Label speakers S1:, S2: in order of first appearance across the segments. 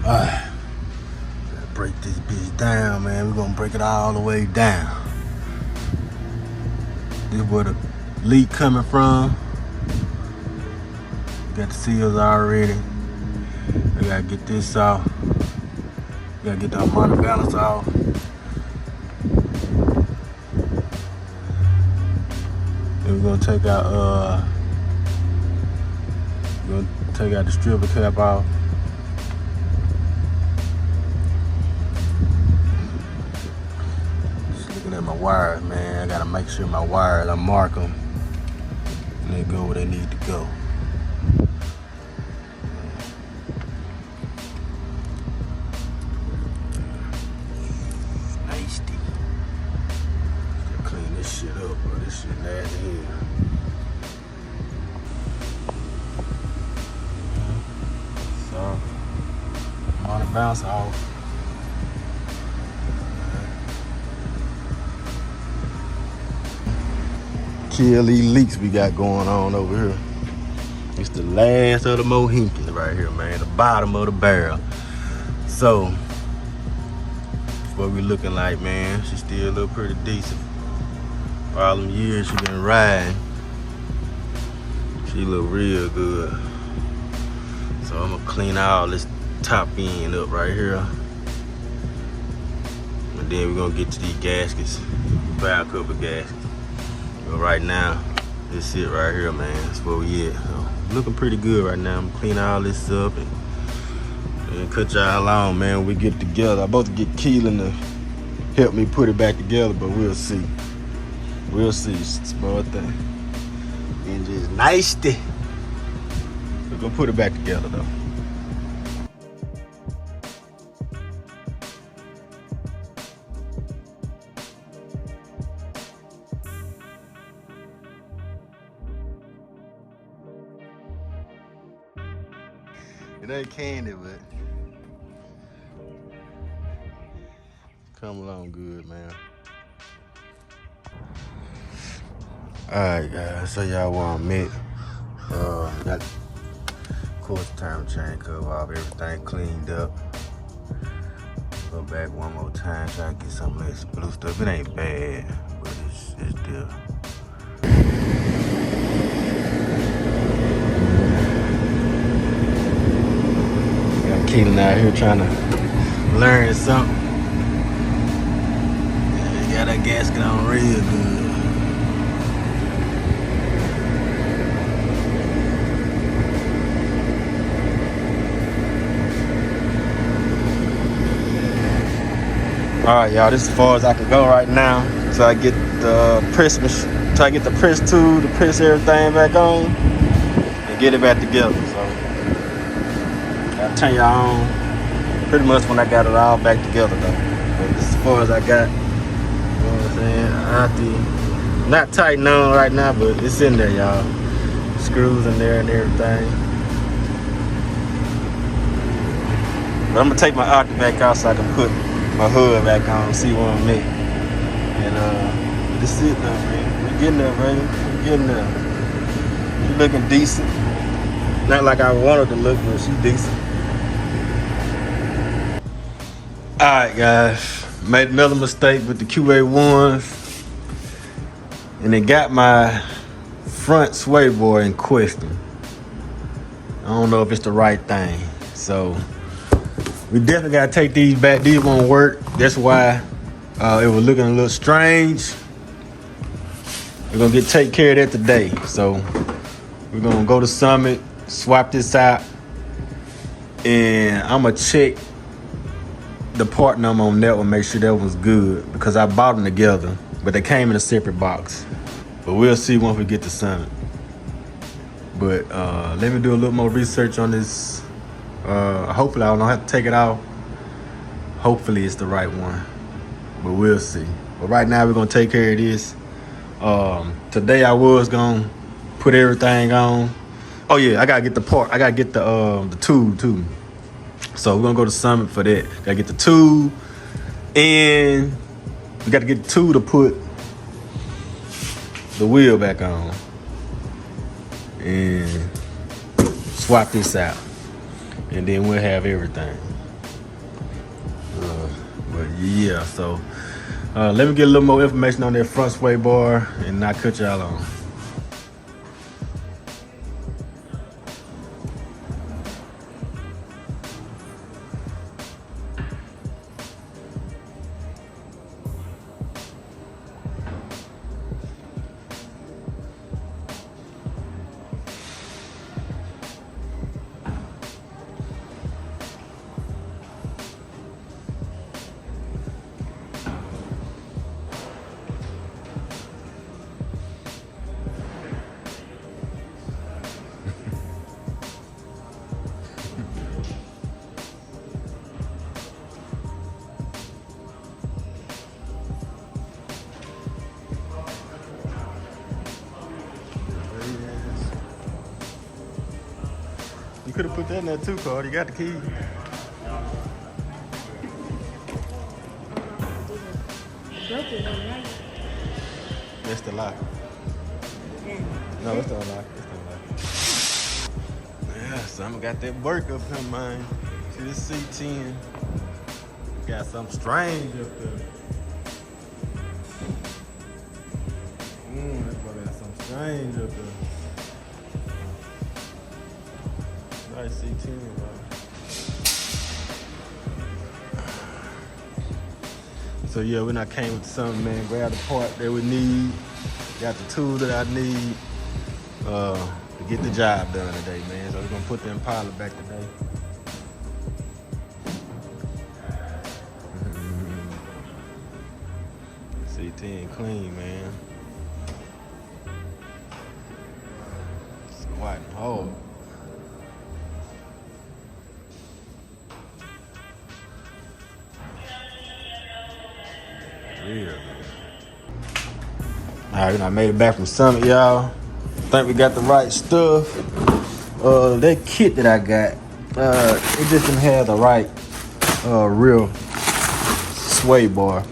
S1: Alright, break this bitch down, man. We're gonna break it all the way down. This is where the leak coming from. Got the seals already. We gotta get this off. We gotta get the harmonic balance off. Then we're gonna take out the stripper cap off. Just looking at my wires, man. I gotta make sure my wires, I mark them and they go where they need to go. Nasty. Gotta clean this shit up, bro. This shit nasty here. So, I'm on the bounce off. Kill these leaks we got going on over here. It's the last of the Mohicans right here, man. The bottom of the barrel. So, that's what we looking like, man. She still look pretty decent. For all them years she been riding, she look real good. So I'm gonna clean all this top end up right here. And then we're gonna get to these gaskets. Buy a couple gaskets. But right now, this it right here, man. That's where we at. So, looking pretty good right now. I'm cleaning all this up and cut y'all on, man, when we get together. I'm about to get Keelan to help me put it back together, but we'll see. We'll see. Small thing. And just nasty. We're gonna put it back together though. It ain't candy, but come along good, man. Alright, guys, so y'all want me. Got, of course, the time chain cover off, everything cleaned up. Go back one more time, try to get some of this blue stuff. It ain't bad, but it's still. Keelan out here trying to learn something. Yeah, got that gasket on real good. All right, y'all. This is as far as I can go right now. So I get the press tool to press everything back on and get it back together. So. I'll turn y'all on pretty much when I got it all back together though. But this is as far as I got. You know what I'm saying? I have to not tighten on right now, but it's in there, y'all. Screws in there and everything. But I'm gonna take my Opti back out so I can put my hood back on and see where I'm at. And this is it now, man. We're getting there, baby. We're getting there. She's looking decent. Not like I wanted to look, but she's decent. Alright guys, made another mistake with the QA1s and it got my front sway bar in question. I don't know if it's the right thing. So we definitely gotta take these back. These won't work. That's why it was looking a little strange. We're gonna take care of that today. So we're gonna go to Summit, swap this out, and I'm gonna check the part number on that one, make sure that was good, because I bought them together, but they came in a separate box. But we'll see once we get to Summit. But let me do a little more research on this. Hopefully I don't have to take it out. Hopefully it's the right one, but we'll see. But right now we're gonna take care of this. Today I was gonna put everything on. Oh yeah, I gotta get the part. I gotta get the tool too. So we're gonna go to Summit for that. Gotta get the tool, and we gotta get the tool to put the wheel back on and swap this out, and then we'll have everything. But yeah, so let me get a little more information on that front sway bar and I'll cut y'all on. You could have put that in there too, Carl. You got the key. That's the lock. No, it's the lock. It's the lock. Yeah, something got that work up here, man. See this C10. Got something strange up there. That boy got something strange up there. Nice C10, bro. So yeah, when I came with something, man, grab the part that we need, got the tool that I need to get the job done today, man. So we're gonna put the Impala back today. C10 clean, man. Squatting hard. Real. Alright, I made it back from Summit, y'all. Think we got the right stuff. That kit that I got, it just didn't have the right real sway bar.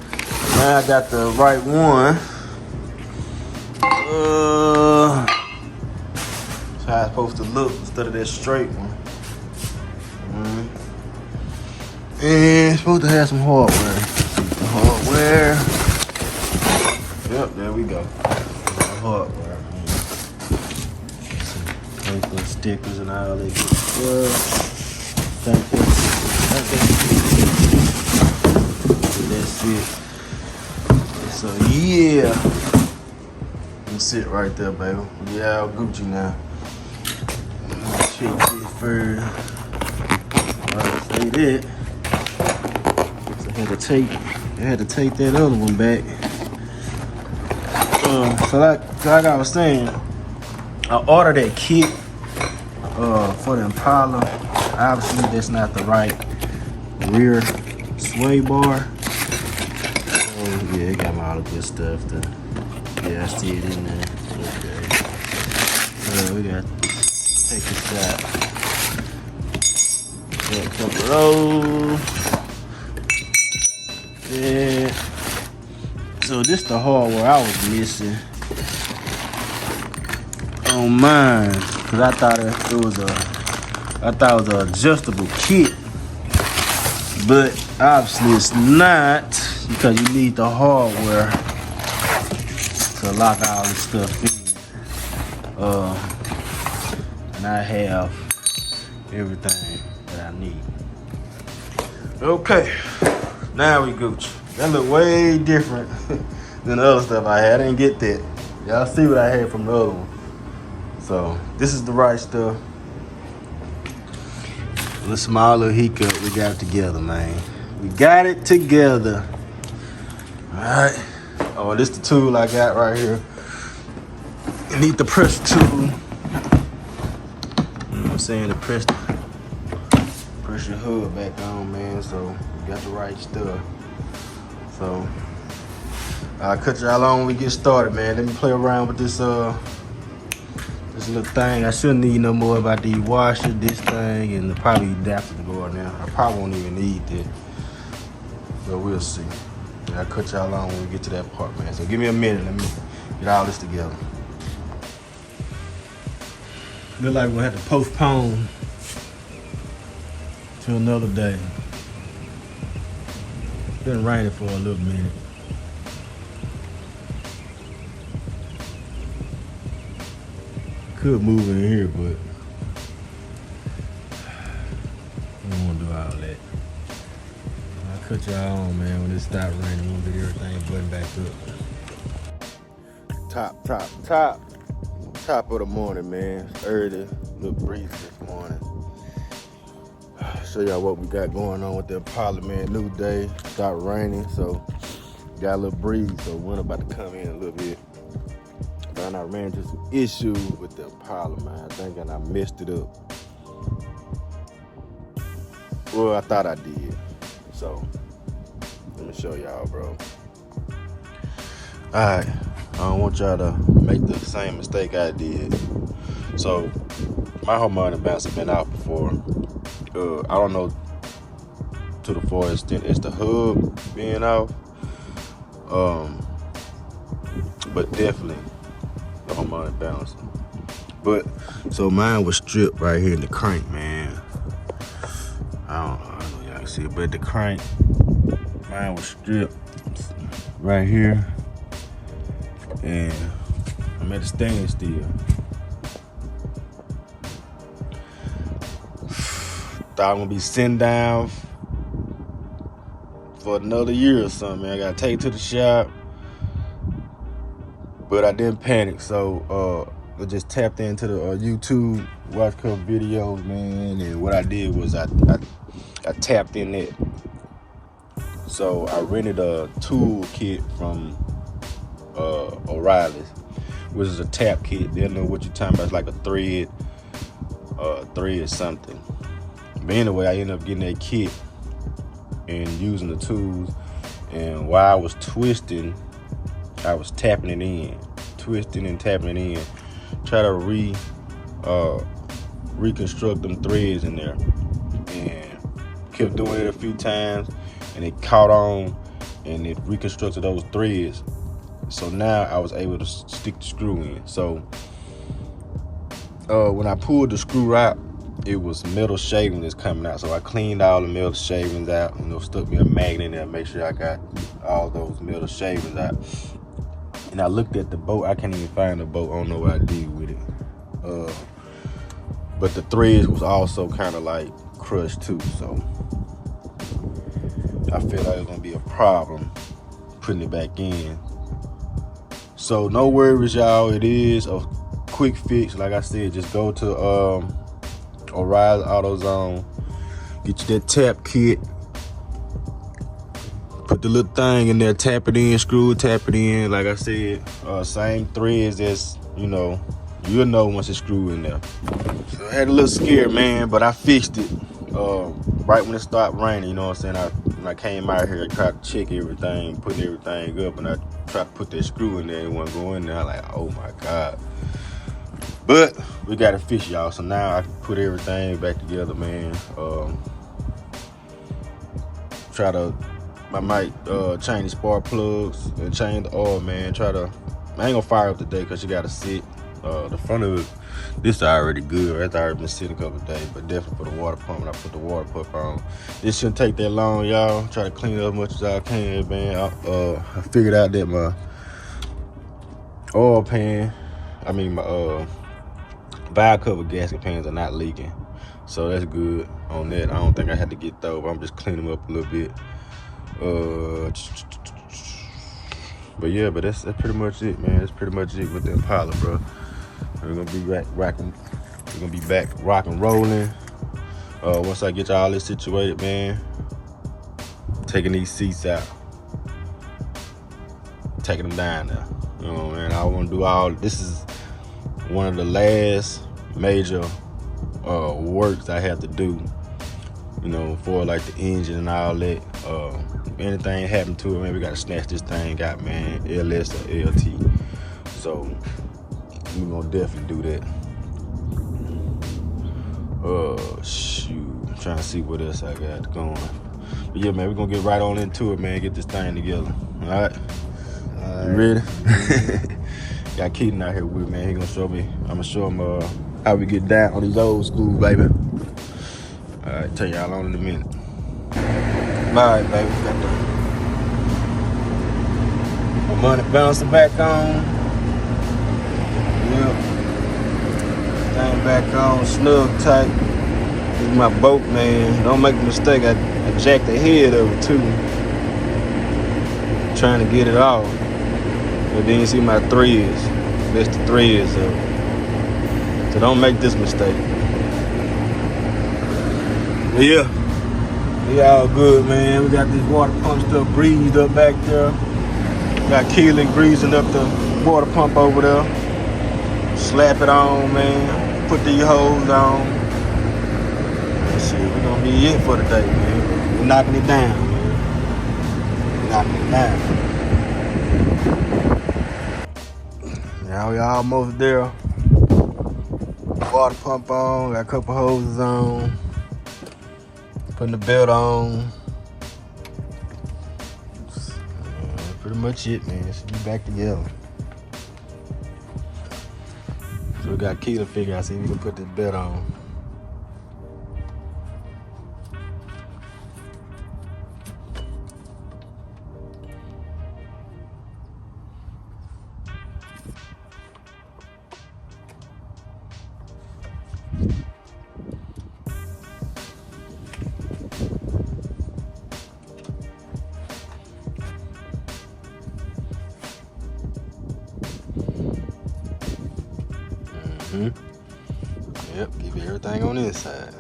S1: Now I got the right one. That's how it's supposed to look instead of that straight one. And it's supposed to have some hardware. Hardware. Yep, there we go. Hardware. Some paper, stickers, and all that good stuff. That's it. So yeah, you sit right there, baby. Yeah, I'll Gucci now. Check this first. Alright, say that. I had to take that other one back. So like I was saying, I ordered that kit for the Impala. Obviously, that's not the right rear sway bar. So yeah, it got all the good stuff. Yeah, I see it in there. Okay. We got to take this out. Got a couple of those. Yeah. So this the hardware I was missing on mine, cause I thought it was an adjustable kit, but obviously it's not, because you need the hardware to lock all this stuff in. And I have everything that I need. Okay. Now we Gucci. That look way different than the other stuff I had. I didn't get that. Y'all see what I had from the other one. So this is the right stuff. A little small little hiccup. We got it together, man. We got it together. All right. Oh, this the tool I got right here. You need the pressure tool. You know what I'm saying? To press your hood back on, man. So we got the right stuff. So I'll cut y'all on when we get started, man. Let me play around with this this little thing. I shouldn't need no more about the washer, this thing, and probably adapter to go on there. I probably won't even need that, but we'll see. I'll cut y'all on when we get to that part, man. So give me a minute. Let me get all this together. Look like we're gonna have to postpone to another day. Been raining for a little minute. Could move in here, but I don't want to do all that. I'll cut y'all on, man, when it stops raining. We'll get everything buttoned back up. Top of the morning, man. It's early, little breezy this morning. Show y'all what we got going on with the Impala, man. New day, stopped raining, so got a little breeze, so wind about to come in a little bit. But I ran into some issues with the Impala, man. Thinking I messed it up. Well, I thought I did. So let me show y'all, bro. Alright, I don't want y'all to make the same mistake I did. So my harmonic bouncer been out before. I don't know to the full extent it's the hub being off, but definitely the harmonic balancer. But so mine was stripped right here in the crank, man. I don't know y'all can see it, but the crank, mine was stripped right here, and I'm at a standstill. Thought I'm gonna be sitting down for another year or something, man. I gotta take it to the shop, but I didn't panic. So I just tapped into the YouTube, watched a couple videos, man, and what I did was I tapped in it. So I rented a tool kit from O'Reilly's, which is a tap kit. They don't know what you're talking about. It's like a thread something. But anyway, I ended up getting that kit and using the tools. And while I was twisting, I was tapping it in, twisting and tapping it in, try to reconstruct them threads in there. And kept doing it a few times, and it caught on, and it reconstructed those threads. So now I was able to stick the screw in. So when I pulled the screw out, it was metal shavings coming out. So I cleaned all the metal shavings out, stuck me a magnet in there, make sure I got all those metal shavings out. And I looked at the bolt. I can't even find the bolt. I don't know what I did with it. But the threads was also kind of like crushed too. So I feel like it's gonna be a problem putting it back in. So no worries, y'all. It is a quick fix. Like I said, just go to O'Reilly AutoZone, get you that tap kit, put the little thing in there, tap it in, screw it, tap it in. Like I said, same threads as, you'll know once it's screwed in there. So I had a little scared, man, but I fixed it right when it stopped raining. You know what I'm saying? When I came out here, I tried to check everything, put everything up, and I tried to put that screw in there. It wasn't going in there. I'm like, oh my God. But we got it fixed, y'all. So now I can put everything back together, man. I might change the spark plugs and change the oil, man. I ain't gonna fire up today because you gotta sit. The front of it, this is already good. It's already been sitting a couple of days, but definitely for the water pump, when I put the water pump on. This shouldn't take that long, y'all. Try to clean it up as much as I can, man. I figured out that my oil pan, my valve cover gasket pans are not leaking, so that's good on that. I don't think I had to get those. I'm just cleaning them up a little bit. But yeah, that's pretty much it, man. That's pretty much it with the Impala, bro. We're gonna be back rocking. We're gonna be back rocking, rolling. Once I get all this situated, man. Taking these seats out, taking them down now. Man, I want to do all. This is one of the last major works I have to do, for like the engine and all that. If anything happened to it, man, we gotta snatch this thing out, man, LS or LT. So we're gonna definitely do that. Shoot, I'm trying to see what else I got going. But yeah, man, we're gonna get right on into it, man. Get this thing together. All right. You ready? Got Keaton out here with me, man. He gonna show me. I'm gonna show him how we get down on these old school, baby. All right, tell y'all on in a minute. All right, baby. Got the Money bouncing back on. Yep. Thing back on, snug tight. This is my boat, man. Don't make a mistake. I jacked the head of it too. Trying to get it off. But then you see my threads. That's the threads of it. So don't make this mistake. But yeah. We all good, man. We got this water pump stuff greased up back there. Got Keelan greasing up the water pump over there. Slap it on, man. Put these hoses on. And shit, we're gonna be it for the day, man. We're knocking it down, man. Knocking it down. Now we almost there. Water pump on. Got a couple hoses on. Putting the belt on. Pretty much it, man. Should be back together. So we got key to figure out, see if we can put this belt on. Yep, keep everything on this side.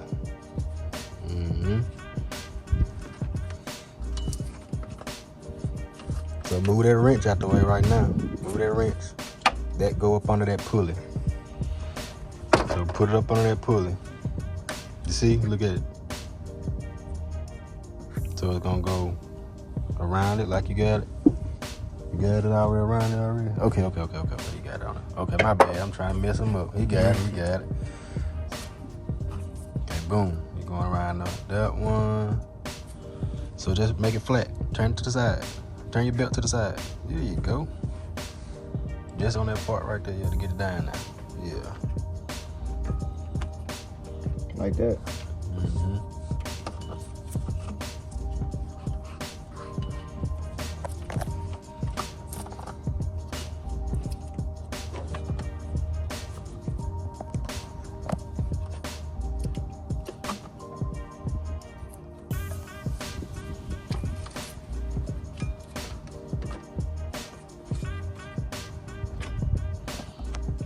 S1: So move that wrench out the way right now. Move that wrench. That go up under that pulley. So put it up under that pulley. You see? Look at it. So it's gonna go around it like you got it. You got it already around it already? Okay. You got it on it. Okay, my bad. I'm trying to mess him up. He got it. Okay, boom. You're going around that one. So just make it flat. Turn it to the side. Turn your belt to the side. There you go. Just on that part right there, you have to get it down now. Yeah. Like that.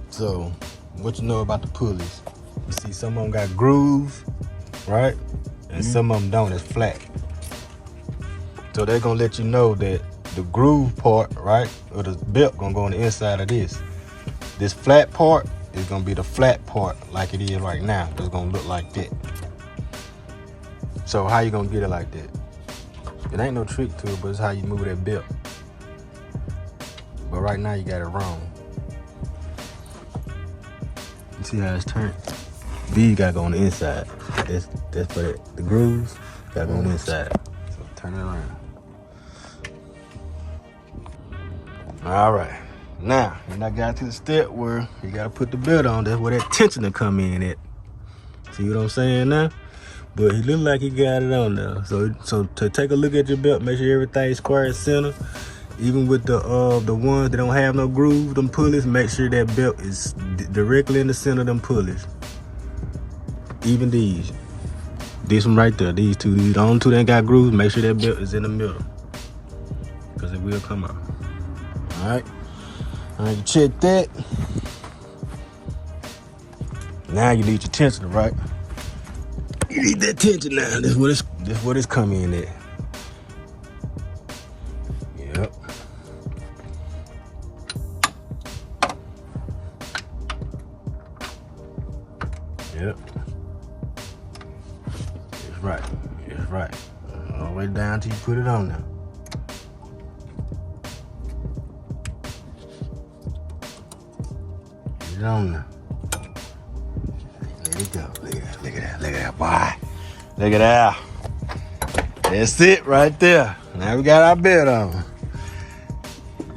S1: So, what you know about the pulleys? You see some of them got grooves, right? And some of them don't, it's flat. So they're gonna let you know that the groove part, right, or the belt gonna go on the inside of this. This flat part is gonna be the flat part like it is right now. It's gonna look like that. So how you gonna get it like that? It ain't no trick to it, but it's how you move that belt. But right now you got it wrong. See how it's turned? These gotta go on the inside. That's for it. The grooves gotta go on the inside. So turn it around. All right. Now, when I got to the step where you gotta put the belt on, that's where that tension will come in at. See what I'm saying now? But he look like he got it on there. So to take a look at your belt, make sure everything's square and center. Even with the ones that don't have no groove, them pulleys, make sure that belt is directly in the center of them pulleys. Even these. This one right there, these two, the only two that ain't got grooves, make sure that belt is in the middle. Because it will come out. Alright, you check that. Now you need your tensioner, right? You need that tension now. This what it's coming in at. Yep. Yep. It's right. All the way down till you put it on there. Put it on there. There you go. Look at that, boy. Look at that. That's it right there. Now we got our belt on.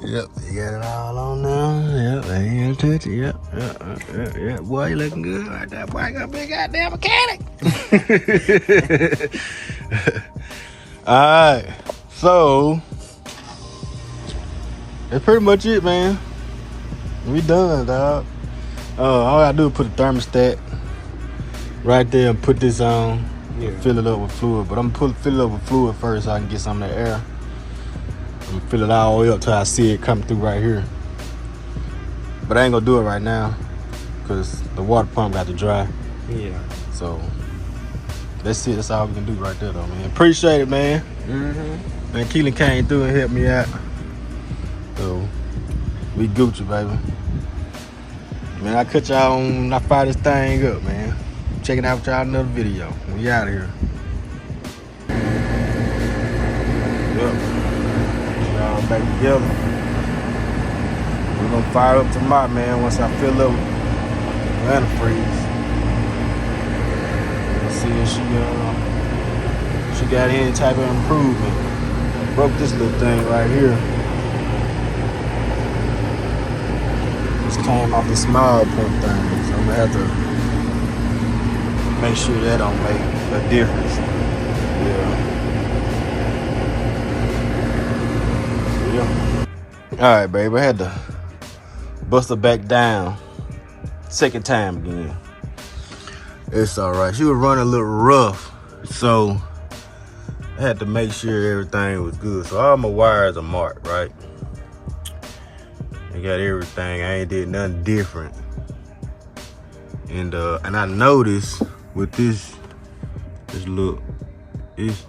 S1: Yep, you got it all on now. Yep, I ain't gonna touch it. Yep. Boy, you looking good right there. Boy, you gonna be a goddamn mechanic. All right, so That's pretty much it, man. We done, dog. All I do is put a thermostat right there and put this on. Yeah. Fill it up with fluid. But I'm gonna fill it up with fluid first so I can get some of that air. I'm gonna fill it all the way up till I see it come through right here. But I ain't gonna do it right now because the water pump got to dry. Yeah. So that's it. That's all we can do right there, though, man. Appreciate it, man. Mm-hmm. Man, Keelan came through and helped me out. So we Gucci, baby. Man, I cut y'all on. I fire this thing up, man. Check it out with y'all another video. We out of here. Yep. Y'all back together. We're gonna fire up tomorrow, man, once I fill up antifreeze. Let's see if she got any type of improvement. Broke this little thing right here. Just came off the small pump thing, so I'm gonna have to make sure that don't make a difference. Yeah. All right, baby. I had to bust her back down. Second time again. It's all right. She was running a little rough, so I had to make sure everything was good. So all my wires are marked, right? I got everything. I ain't did nothing different. And I noticed with this look, it's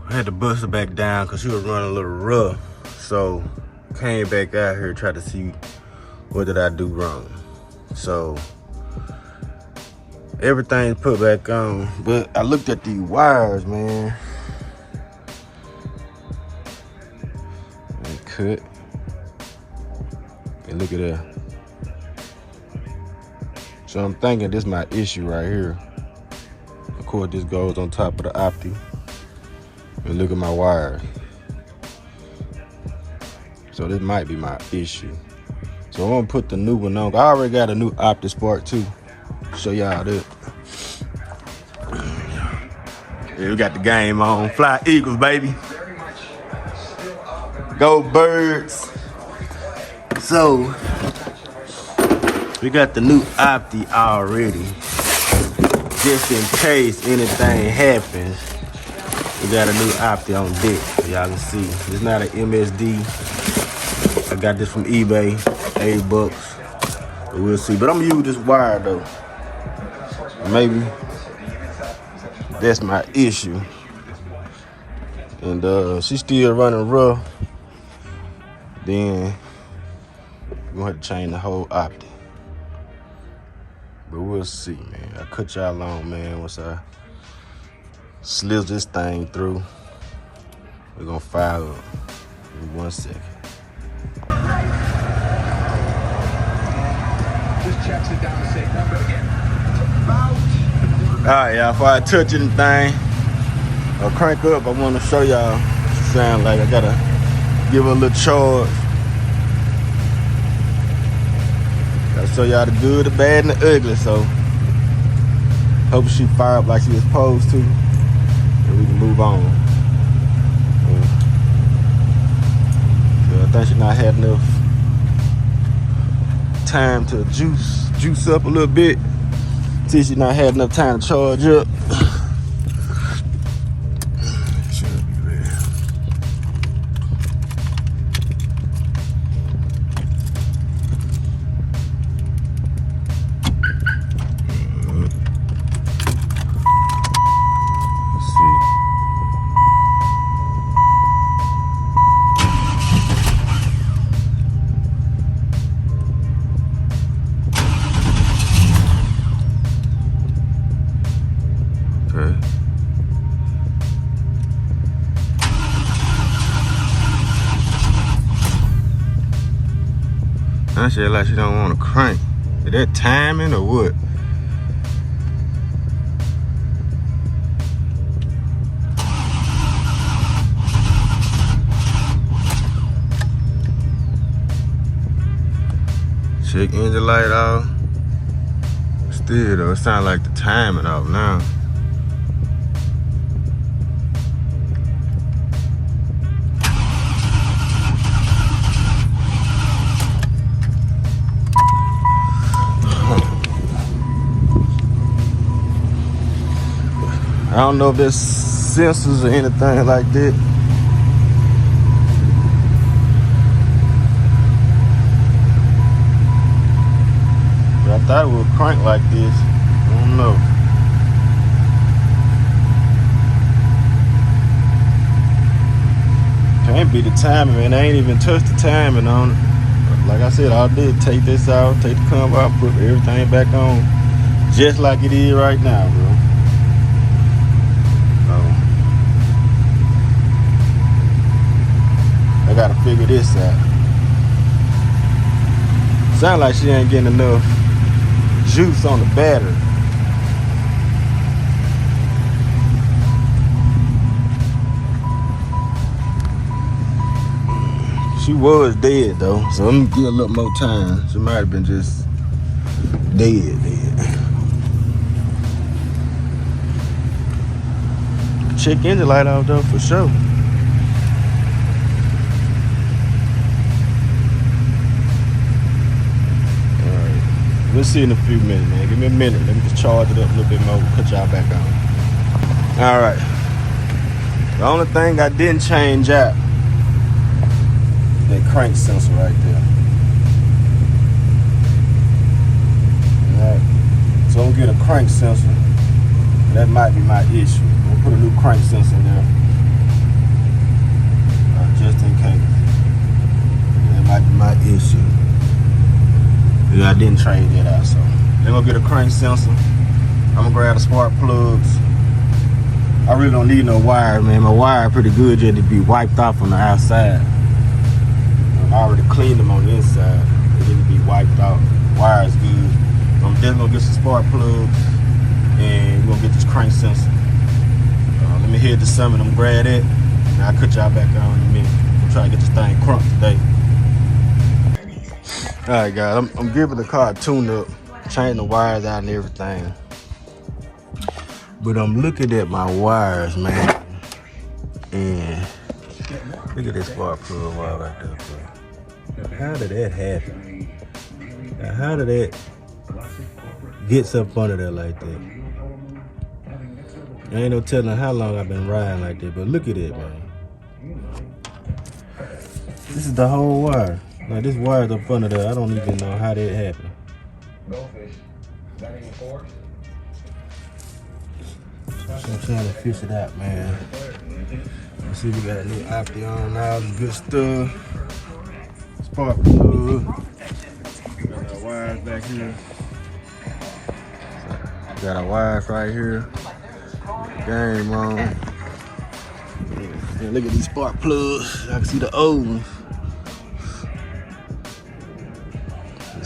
S1: I had to bust her back down because she was running a little rough. So came back out here, tried to see what did I do wrong. So everything's put back on, but I looked at these wires, man. And cut. And look at that. So I'm thinking this is my issue right here. Of course, this goes on top of the Opti. And look at my wires. So this might be my issue. So I'm gonna put the new one on. I already got a new Opti Spark too. Show y'all that. Yeah, we got the game on. Fly Eagles, baby. Go Birds. So we got the new Opti already. Just in case anything happens, we got a new Opti on deck, so y'all can see. It's not an MSD. I got this from eBay, $8. But we'll see. But I'm gonna use this wire though. Maybe that's my issue. And she's still running rough. Then we're gonna have to change the whole Opti. But we'll see, man. I cut y'all on, man, once I sliz this thing through. We're gonna fire up in 1 second. Just checks it down the same number again. All right, y'all, before I touch anything or crank up, I want to show y'all what it sound like. I gotta give her a little charge. Gotta show y'all the good, the bad, and the ugly. So hope she fire up like she was supposed to, and we can move on. So I think she not had enough time to juice up a little bit. See, she not had enough time to charge up. Should be ready. Let's see. I said like she don't want to crank. Is that timing or what? Check engine light off. Still though, it sounds like the timing off now. I don't know if there's sensors or anything like that. But I thought it would crank like this. I don't know. Can't be the timing, man. I ain't even touched the timing on it. Like I said, all I did take this out, take the cover out, put everything back on, just like it is right now, bro. I gotta figure this out. Sound like she ain't getting enough juice on the battery. She was dead though, so I'm gonna give her a little more time. She might have been just dead. Check engine light out though for sure. We'll see in a few minutes, man. Give me a minute. Let me just charge it up a little bit more. We'll cut y'all back on. All right. The only thing I didn't change out, that crank sensor right there. All right. So I'm gonna get a crank sensor. That might be my issue. We'll put a new crank sensor in there, just in case. That might be my issue. Yeah, I didn't trade that out, so they're gonna get a crank sensor. I'm gonna grab the spark plugs. I really don't need no wire, man. My wire pretty good just to be wiped off on the outside. I already cleaned them on the inside. They didn't be wiped out. Wire's good. I'm just gonna get some spark plugs and we're gonna get this crank sensor. Let me head to Summit. I'm gonna grab that and I'll cut y'all back on in a minute. I'm trying to get this thing crunked today. All right, guys, I'm giving the car a tune-up, changing the wires out and everything. But I'm looking at my wires, man, and look at this spark plug wire right there, bro. How did that happen? Now, how did that get up under there like that? I ain't no telling how long I've been riding like that, but look at it, man. This is the whole wire. Now this wire's up under there. I don't even know how that happened. So I'm trying to fish it out, man. Let's see, we got a new Opti on now, some good stuff. Spark plug. Got our wires back here. Got our wires right here. Game on. And look at these spark plugs. I can see the old ones.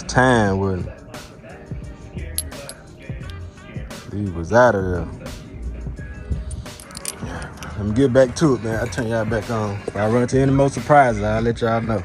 S1: Time when he was out of there. Let me get back to it, man. I'll turn y'all back on. If I run into any more surprises, I'll let y'all know.